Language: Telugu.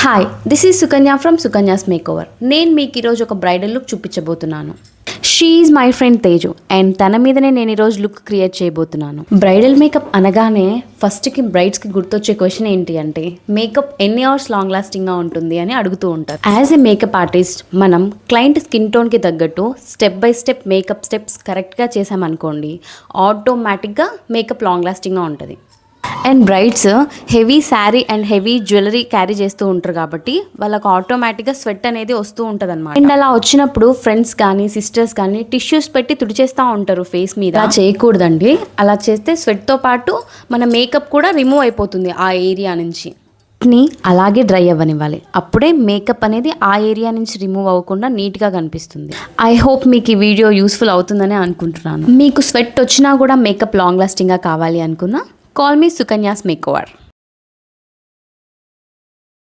Hi, this is Sukanya from Sukanya's makeover. నేను మీకు ఈరోజు ఒక బ్రైడల్ లుక్ చూపించబోతున్నాను. She is my friend Teju and తన మీదనే నేను ఈరోజు లుక్ క్రియేట్ చేయబోతున్నాను. బ్రైడల్ మేకప్ అనగానే ఫస్ట్కి బ్రైడ్స్కి గుర్తొచ్చే క్వశ్చన్ ఏంటి అంటే మేకప్ ఎన్ని అవర్స్ లాంగ్ లాస్టింగ్గా ఉంటుంది అని అడుగుతూ ఉంటారు. యాజ్ ఎ మేకప్ ఆర్టిస్ట్ మనం క్లయింట్ స్కిన్ టోన్కి తగ్గట్టు step by step makeup steps కరెక్ట్గా చేసామనుకోండి, ఆటోమేటిక్గా మేకప్ లాంగ్ లాస్టింగ్గా ఉంటుంది. And brides heavy sari and heavy jewellery carry చేస్తూ ఉంటారు కాబట్టి వాళ్ళకు ఆటోమేటిక్గా స్వెట్ అనేది వస్తూ ఉంటుంది అనమాట. అండ్ అలా వచ్చినప్పుడు ఫ్రెండ్స్ కానీ సిస్టర్స్ కానీ టిష్యూస్ పెట్టి తుడిచేస్తూ ఉంటారు ఫేస్ మీద. అలా చేయకూడదండి. అలా చేస్తే స్వెట్తో పాటు మన మేకప్ కూడా రిమూవ్ అయిపోతుంది ఆ ఏరియా నుంచి. అలాగే డ్రై అవ్వనివ్వాలి. అప్పుడే మేకప్ అనేది ఆ ఏరియా నుంచి రిమూవ్ అవ్వకుండా నీట్గా కనిపిస్తుంది. ఐ హోప్ మీకు ఈ వీడియో యూస్ఫుల్ అవుతుందని అనుకుంటున్నాను. మీకు స్వెట్ వచ్చినా కూడా మేకప్ లాంగ్ లాస్టింగ్గా కావాలి అనుకున్నా, call me Sukanya's Makeover.